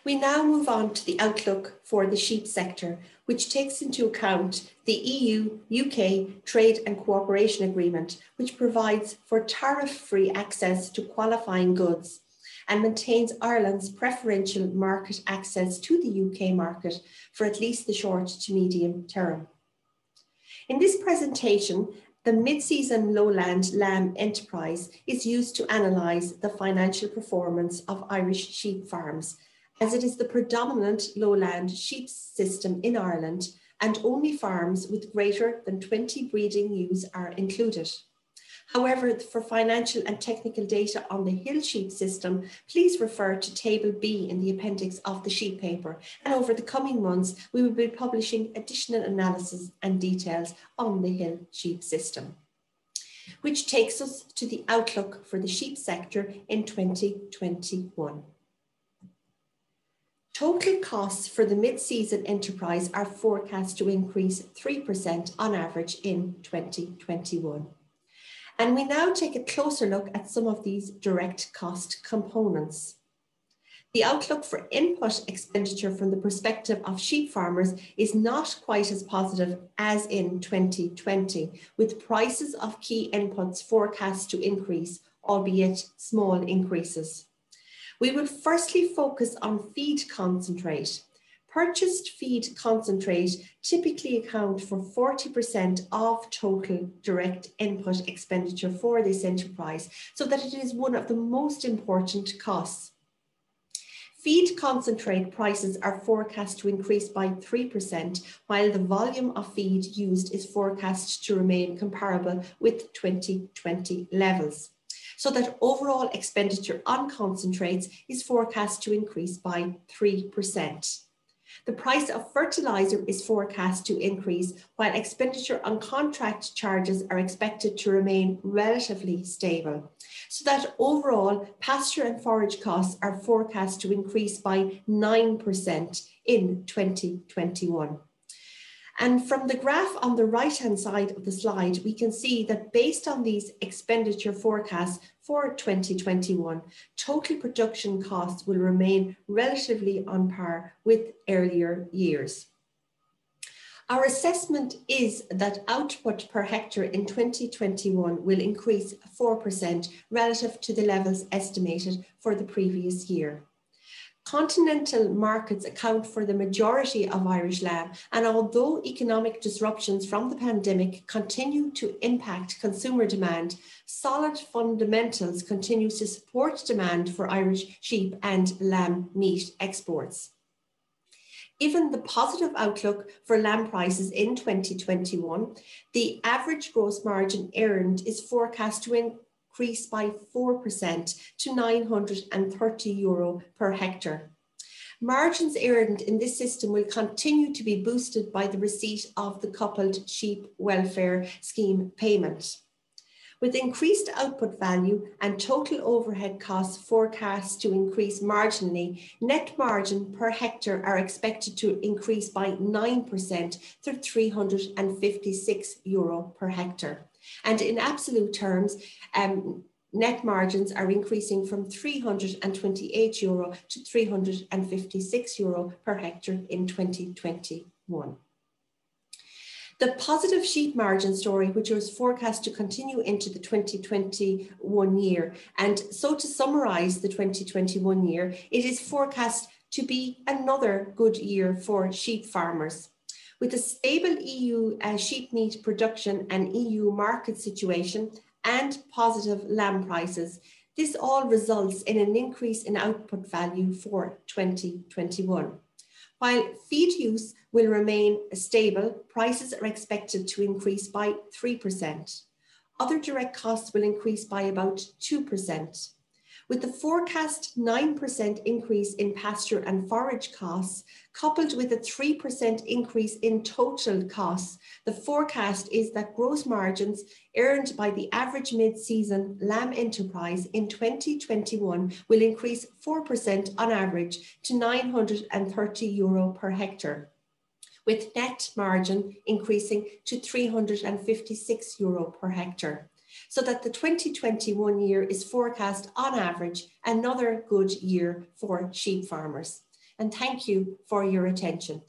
We now move on to the outlook for the sheep sector, which takes into account the EU-UK Trade and Cooperation Agreement, which provides for tariff-free access to qualifying goods and maintains Ireland's preferential market access to the UK market for at least the short to medium term. In this presentation, the mid-season lowland lamb enterprise is used to analyse the financial performance of Irish sheep farms, as it is the predominant lowland sheep system in Ireland and only farms with greater than 20 breeding ewes are included. However, for financial and technical data on the hill sheep system, please refer to Table B in the appendix of the sheet paper. And over the coming months, we will be publishing additional analysis and details on the hill sheep system, which takes us to the outlook for the sheep sector in 2021. Total costs for the mid-season enterprise are forecast to increase 3% on average in 2021. And we now take a closer look at some of these direct cost components. The outlook for input expenditure from the perspective of sheep farmers is not quite as positive as in 2020, with prices of key inputs forecast to increase, albeit small increases. We will firstly focus on feed concentrate. Purchased feed concentrate typically account for 40% of total direct input expenditure for this enterprise, so that it is one of the most important costs. Feed concentrate prices are forecast to increase by 3%, while the volume of feed used is forecast to remain comparable with 2020 levels, so that overall expenditure on concentrates is forecast to increase by 3%. The price of fertiliser is forecast to increase, while expenditure on contract charges are expected to remain relatively stable, so that overall pasture and forage costs are forecast to increase by 9% in 2021. And from the graph on the right-hand side of the slide, we can see that based on these expenditure forecasts for 2021, total production costs will remain relatively on par with earlier years. Our assessment is that output per hectare in 2021 will increase 4% relative to the levels estimated for the previous year. Continental markets account for the majority of Irish lamb, and although economic disruptions from the pandemic continue to impact consumer demand, solid fundamentals continue to support demand for Irish sheep and lamb meat exports. Given the positive outlook for lamb prices in 2021, the average gross margin earned is forecast to increase by 4% to €930 per hectare. Margins earned in this system will continue to be boosted by the receipt of the coupled sheep welfare scheme payment. With increased output value and total overhead costs forecast to increase marginally, net margin per hectare are expected to increase by 9% to €356 per hectare. And in absolute terms, net margins are increasing from €328 to €356 per hectare in 2021. The positive sheep margin story, which was forecast to continue into the 2021 year, and so to summarise the 2021 year, it is forecast to be another good year for sheep farmers. With a stable EU sheep meat production and EU market situation and positive lamb prices, this all results in an increase in output value for 2021. While feed use will remain stable, prices are expected to increase by 3%. Other direct costs will increase by about 2%. With the forecast 9% increase in pasture and forage costs, coupled with a 3% increase in total costs, the forecast is that gross margins earned by the average mid-season lamb enterprise in 2021 will increase 4% on average to €930 per hectare, with net margin increasing to €356 per hectare, so that the 2021 year is forecast on average another good year for sheep farmers. and thank you for your attention.